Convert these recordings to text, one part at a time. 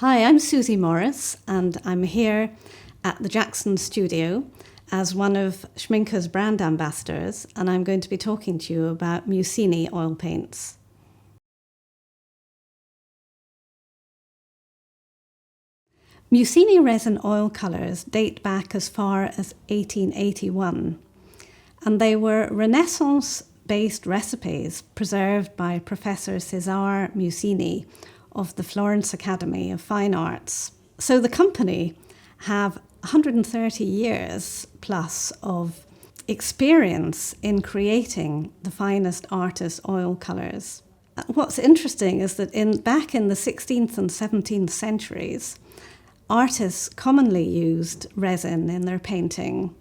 Hi, I'm Suzi Morris, and I'm here at the Jackson studio as one of Schmincke's brand ambassadors, and I'm going to be talking to you about Mussini oil paints. Mussini resin oil colours date back as far as 1881, and they were Renaissance-based recipes preserved by Professor Cesare Mussini of the Florence Academy of Fine Arts. So the company have 130 years plus of experience in creating the finest artist oil colours. What's interesting is that back in the 16th and 17th centuries, artists commonly used resin in their painting.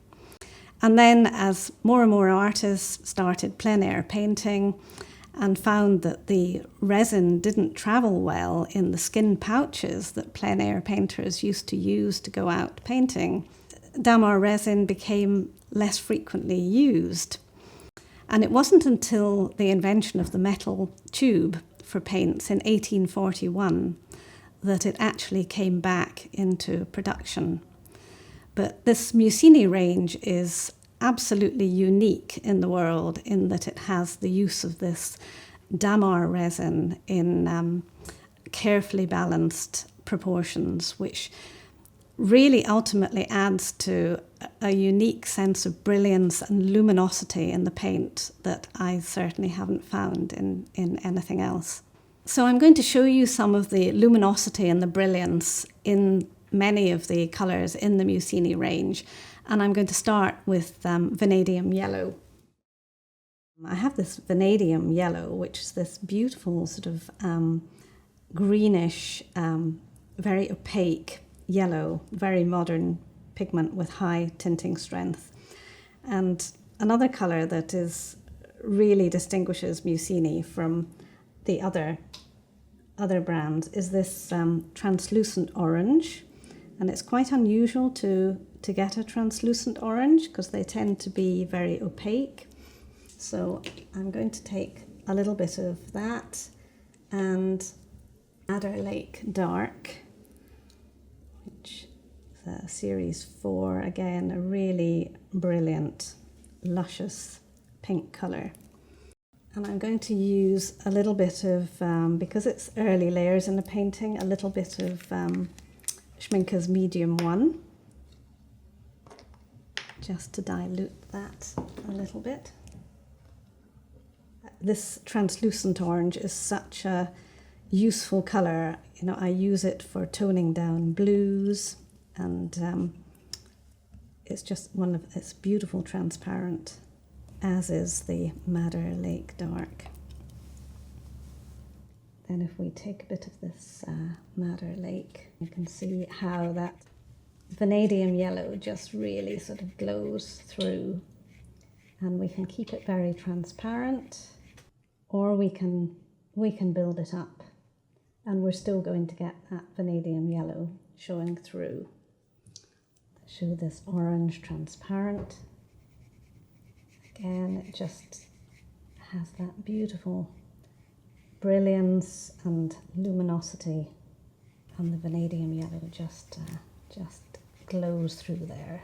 And then as more and more artists started plein air painting and found that the resin didn't travel well in the skin pouches that plein air painters used to use to go out painting, damar resin became less frequently used. And it wasn't until the invention of the metal tube for paints in 1841 that it actually came back into production. But this Mussini range is absolutely unique in the world in that it has the use of this damar resin in carefully balanced proportions, which really ultimately adds to a unique sense of brilliance and luminosity in the paint that I certainly haven't found in anything else. So I'm going to show you some of the luminosity and the brilliance in many of the colours in the Mussini range. And I'm going to start with Vanadium Yellow. I have this Vanadium Yellow, which is this beautiful sort of greenish, very opaque yellow, very modern pigment with high tinting strength. And another colour that really distinguishes Mussini from the other brands is this translucent orange. And it's quite unusual to get a translucent orange because they tend to be very opaque. So I'm going to take a little bit of that and Madder Lake Dark, which is a series 4, again, a really brilliant, luscious pink colour. And I'm going to use a little bit of, because it's early layers in the painting, a little bit of Schmincke's Medium 1, just to dilute that a little bit. This translucent orange is such a useful colour. You know, I use it for toning down blues, and it's just it's beautiful transparent, as is the Madder Lake Dark. Then if we take a bit of this Madder Lake, you can see how that Vanadium Yellow just really sort of glows through. And we can keep it very transparent, or we can build it up. And we're still going to get that Vanadium Yellow showing through. Show this orange transparent. Again, it just has that beautiful brilliance and luminosity, and the Vanadium Yellow just glows through there.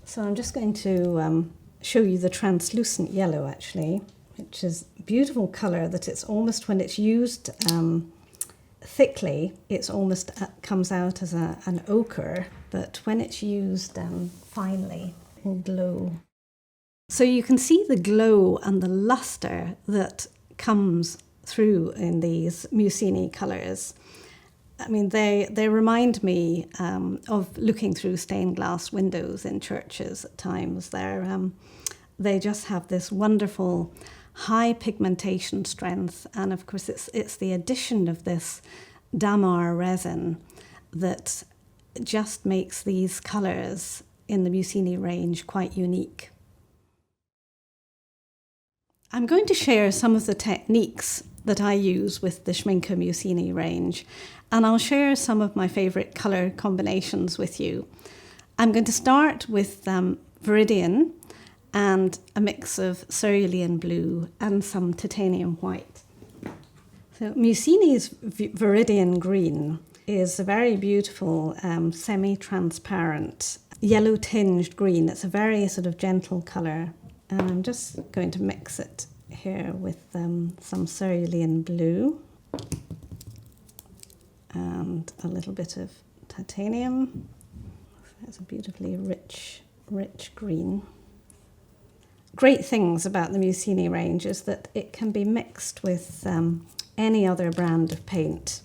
So I'm just going to show you the translucent yellow, actually, which is a beautiful colour that it's almost, when it's used thickly, it's almost comes out as an ochre, but when it's used finely, it will glow. So you can see the glow and the lustre that comes through in these Mussini colours. I mean, they remind me of looking through stained glass windows in churches at times. They just have this wonderful high pigmentation strength, and of course it's the addition of this damar resin that just makes these colours in the Mussini range quite unique. I'm going to share some of the techniques that I use with the Schmincke Mussini range, and I'll share some of my favourite colour combinations with you. I'm going to start with Viridian and a mix of Cerulean blue and some titanium white. So Mussini's Viridian green is a very beautiful semi-transparent yellow tinged green. It's a very sort of gentle colour, and I'm just going to mix it here with some cerulean blue and a little bit of titanium. It's a beautifully rich green. Great things about the Mussini range is that it can be mixed with any other brand of paint.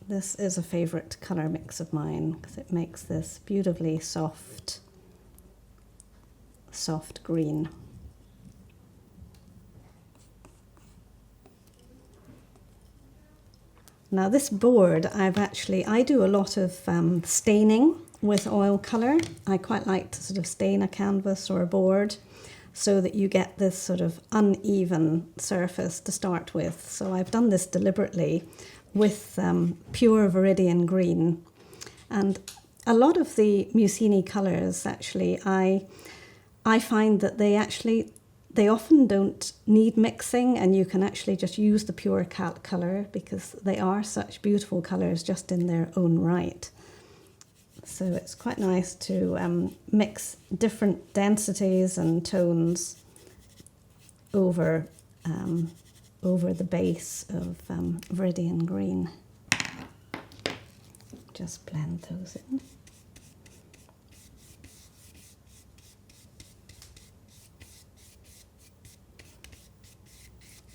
This is a favourite colour mix of mine because it makes this beautifully soft green. Now this board, I do a lot of staining with oil colour. I quite like to sort of stain a canvas or a board so that you get this sort of uneven surface to start with. So I've done this deliberately with pure Viridian green. And a lot of the Mussini colours, actually, I find that they often don't need mixing, and you can actually just use the pure colour because they are such beautiful colours just in their own right. So it's quite nice to mix different densities and tones over the base of Viridian green. Just blend those in.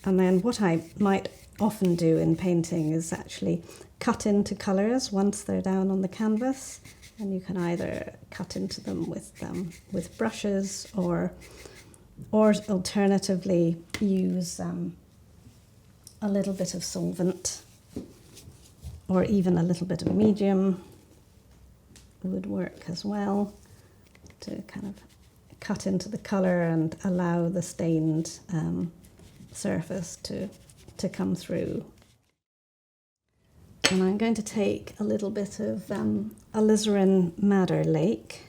And then what I might often do in painting is actually cut into colours once they're down on the canvas, and you can either cut into them with brushes or alternatively use a little bit of solvent or even a little bit of medium would work as well to kind of cut into the colour and allow the stained surface to come through. And I'm going to take a little bit of Alizarin Madder Lake,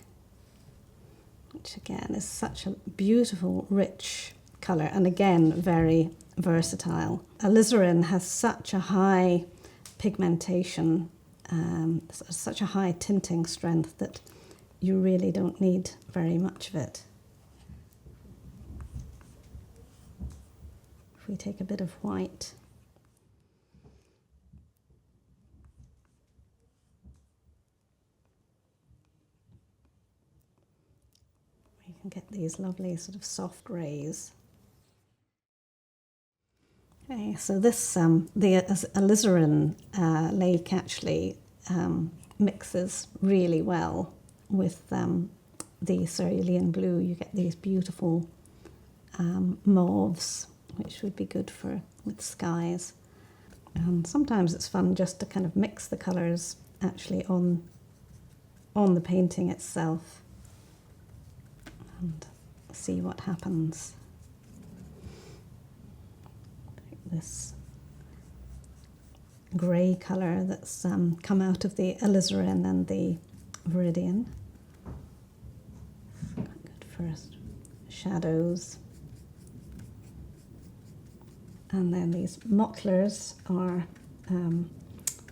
which again is such a beautiful, rich colour, and again very versatile. Alizarin has such a high pigmentation, such a high tinting strength that you really don't need very much of it. If we take a bit of white, we can get these lovely sort of soft rays. Okay, so this the Alizarin lake actually mixes really well with the cerulean blue. You get these beautiful mauves, which would be good with skies. And sometimes it's fun just to kind of mix the colours actually on the painting itself and see what happens. This grey colour that's come out of the Alizarin and the Viridian. Good for shadows. And then these mottlers are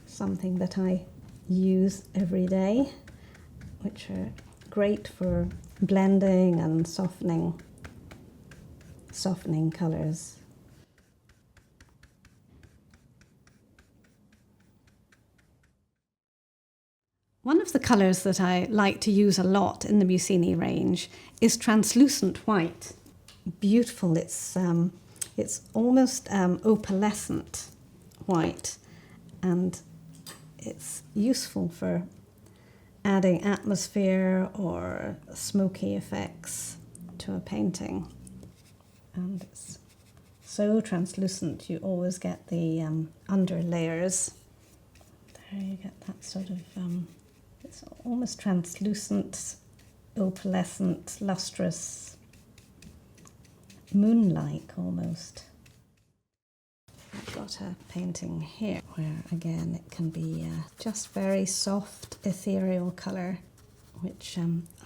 something that I use every day, which are great for blending and softening colours. One of the colours that I like to use a lot in the Mussini range is translucent white. Beautiful, it's almost opalescent white, and it's useful for adding atmosphere or smoky effects to a painting. And it's so translucent, you always get the under layers. There you get that sort of it's almost translucent, opalescent, lustrous, moon-like almost. I've got a painting here where again it can be just very soft ethereal colour, which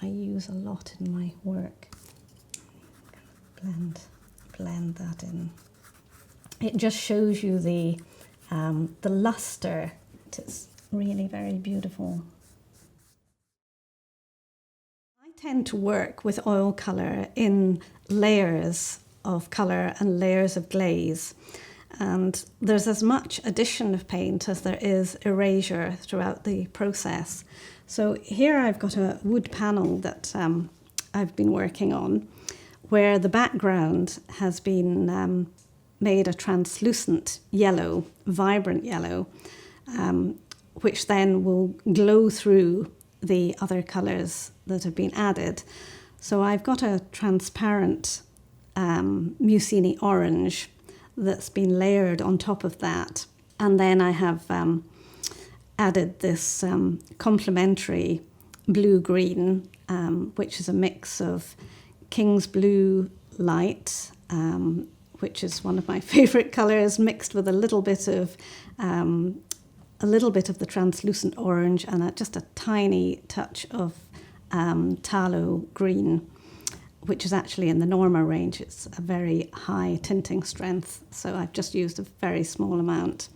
I use a lot in my work. Blend that in. It just shows you the the lustre. It's really very beautiful. I tend to work with oil colour in layers of colour and layers of glaze. And there's as much addition of paint as there is erasure throughout the process. So here I've got a wood panel that I've been working on, where the background has been made a translucent yellow, vibrant yellow, which then will glow through the other colours that have been added. So I've got a transparent Mussini orange that's been layered on top of that. And then I have added this complementary blue-green, which is a mix of King's Blue Light, which is one of my favourite colours, mixed with a little bit of the translucent orange and just a tiny touch of tallow green, which is actually in the Norma range. It's a very high tinting strength, so I've just used a very small amount.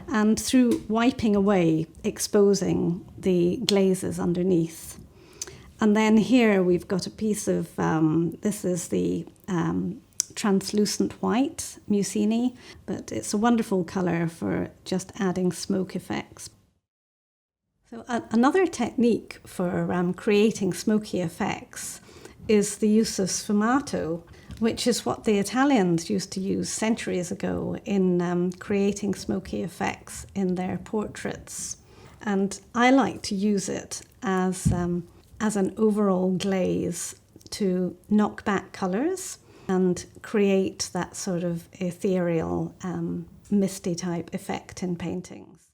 And through wiping away, exposing the glazes underneath. And then here we've got a piece of, this is the translucent white Mussini, but it's a wonderful colour for just adding smoke effects. So another technique for creating smoky effects is the use of sfumato, which is what the Italians used to use centuries ago in creating smoky effects in their portraits. And I like to use it as an overall glaze to knock back colours and create that sort of ethereal, misty type effect in paintings.